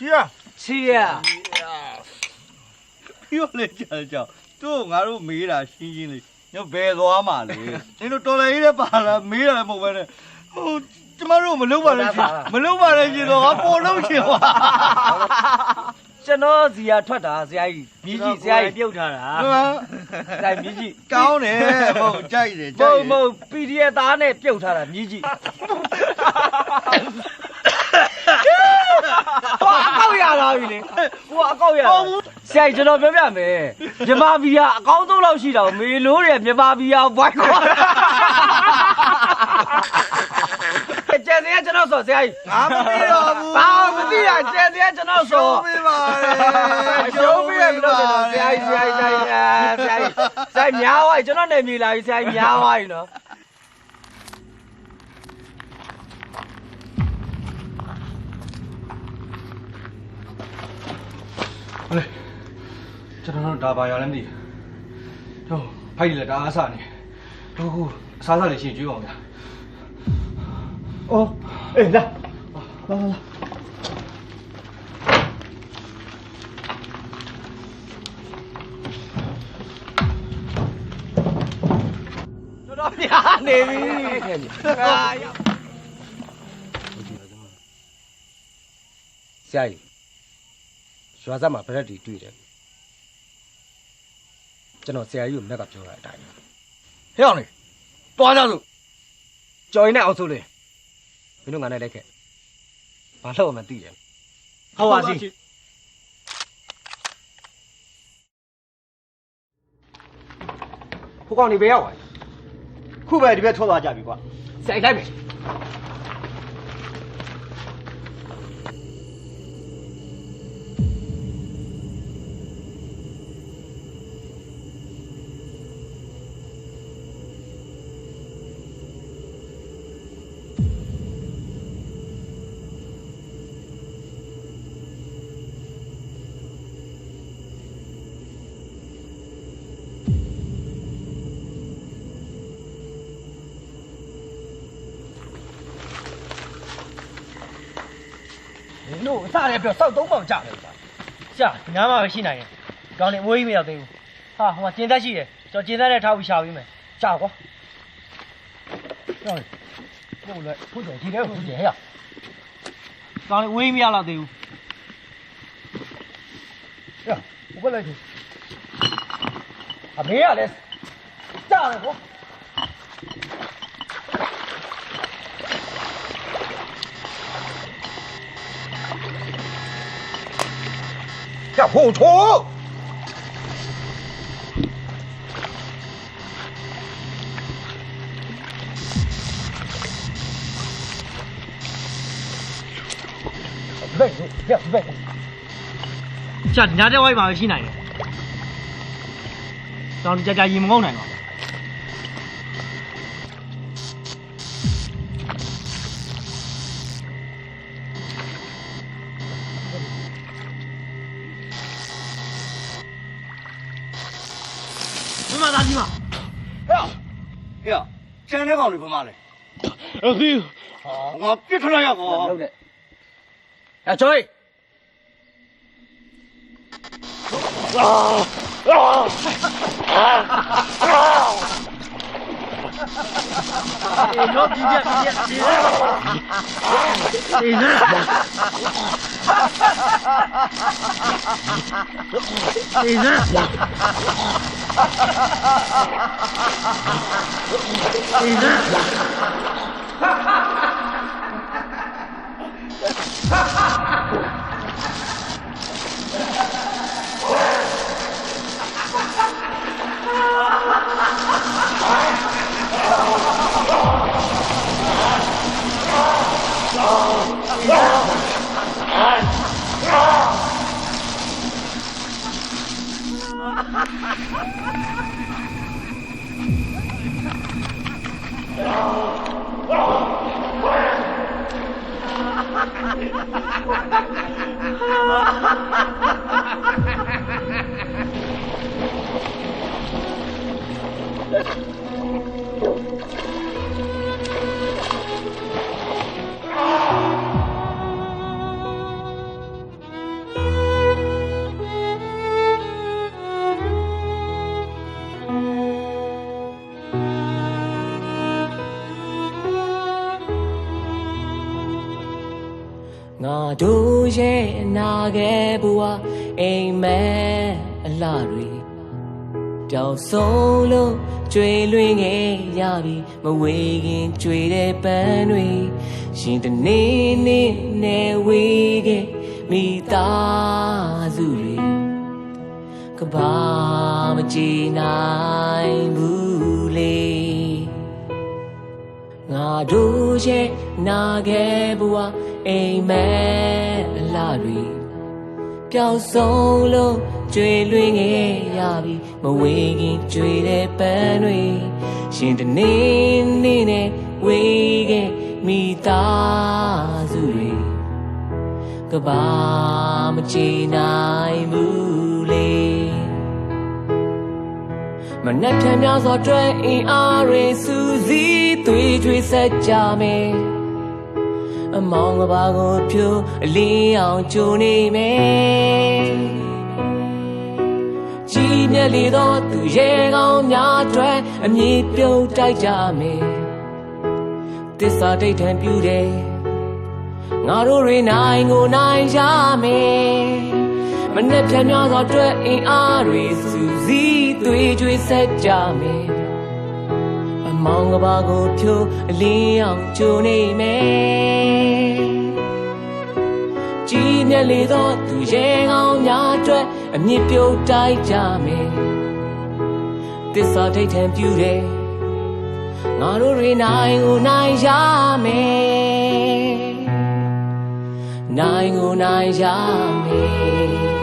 ပြောလေကြောင်တို့ငါတို့မေးတာရှင်းရှင်းလေးညဘယ်သွားမှာလဲနင်တို့တော်လည်းရေးပါလားမေးရတယ်မဟုတ်ပဲနဲ့ဟိုကျမတို့မလုပ်ပါနဲ့ရှင်မလုပ်ပါနဲ့ရှင်တော့ငါပေါ်လို့ရှင်ပါကျွန်တော်ဇီယာထွက်တာဇီယာကြီးမြည်ကြီးဇီယာကြီးပြုတ်ထားတာဒါမြည်ကြီးကောင်းတယ်ဟုတ်ကြိုက်တယ်မဟုတ် PDF သားနဲ့ပြုတ်ထားတာမြည်ကြီးဟာအကောက်ရလာပြီလေကိုအကောက်ရဆရာကြီးကျွန်တော်ပြောပြမယ်မြန်မာပြည်ကအကောင်းဆုံးလောက်ရှိတာကိုမေလို့တဲ့မြန်မာပြည်ကဘွိုက်ခေါ်ကျန်တဲ့ကျွန်တော်ဆိုဆရာကြီးငါမသိတော့ဘူးဘာမသိရကျန်တဲ့ကျွန်တော်ဆိုပေးပါလေကျိုးပေးရမလို့ဆရာကြီးများသွားကျွန်တော်နေမြေလာပြီဆရာကြီးများသွားပြီနော်ကျွန်တော်တို့ဒါပါရလည်းမသိဘူးဖိုက်လေဒါအားစနေတို့အစားစားလေးရှင်ကျွေးအောင်ဗျာအော်အေးလာတော်ပြားနေပြီဆရာကြီးရွာသားမှာဗရက်တီတွေ့တယ်ကျွန်တော်ဆရာကြီးကိုမြက်ကပြောတာအတိုင်းဟဲ့အောင်လေတွားကြစို့ကြော်ရင်နဲ့အောင်ဆိုလေမင်းတို့ငါနဲ့လိုက်ခဲ့ဘာလို့မှမသိရဟုတ်ပါစီဟိုကောင်နေပဲရောက်သွားခုပဲဒီဘက်ထွက်သွားကြပြီကွာဆရာကြီးလိုက်မယ်တို့အစားလည်းပြောစောက်သုံးပေါင်ကြတယ်ကွာကြာညာမှာပဲရှိနိုင်တယ်ကောင်းတယ်အမွေးကြီးမရောက်သေးဘူးဟာဟိုမှာကျင်းသက်ရှိတယ်ကျွန်တော်ကျင်းသက်နဲ့ထားပြီးရှာပေးမယ်ကြာကွာကြောက်တယ်ဟုတ်တယ်ဒီထဲကိုကြည့်ဟဲ့ကောင်းတယ်အမွေးကြီးမရတော့သေးဘူးဟဲ့ဘယ်လိုက်ဒီအမေကလည်းကြာတယ်ကွာ叫火车！喂，ကြာညာတဲ့ဝိုင်းမှာရှိနိုင်တယ်။တောင်ကြာရင်မငုံနိုင်ပါဘူး။မမသားကြီးမဟဲ့ကျန်တဲ့ကောင်တွေဘယ်မှာလဲအခုငါပြစ်ထလိုက်ရကောဟုတ်တယ်အချိုးno dia ငါတို့ရဲ့အနာဂတ်ဘဝအိမ်မက်အလားတွေပျောက်ဆုံးလို့ကျွေလွင်ခဲ့ရပြီမဝေခင်ကျွေတဲ့ပန်းတွေရှင်တနေ့နေ့နဲ့ဝေခဲ့မိသားစုတွေကဘာမကြည်နိုင်ဘူးလေငါတို့ရဲ့နာခဲ့ဘဝအိမ်မက်အလားတွေပျောက်ဆုံးလို့ကျွေလွင်ခဲ့ရပြီမဝေခင်ကျွေတဲ့ပန်းတွေရှင်တနေ့နေ့နဲ့ဝေခဲ့မိသားစုတွေကဘာမကြည်နိုင်ဘူးလေမနှက်ဖြန်များစွာတွေ့အင်အားတွေစူးစီးသွေးကြွေးဆက်ကြမယ်အမောင်ကဘာကိုဖြိုးအလင်းအောင်ကြိုနေမယ်ကြီးမြတ်လေသောသူရေကောင်းများအတွက်အမြင့်ပြုတ်တိုက်ကြမယ်သစ္စာဒိဋ္ဌံပြုတယ်ငါတို့တွေနိုင်ကိုနိုင်ရမယ်မနှက်ဖြန်များစွာအတွက်အင်အားတွေစူးစီးသွေးကြွေးဆက်ကြမယ်အမောင်ကဘာကိုဖြိုးအလင်းအောင်ကြိုနေမယ်ကြီးမြတ်လေသောသူရေကောင်းများအတွက်အမြင့်ပြုတ်တိုက်ကြမယ်သစ္စာဒိဋ္ဌံပြုတယ်ငါတို့တွေနိုင်ကိုနိုင်ရမယ်နိုင်ကိုနိုင်ရမယ်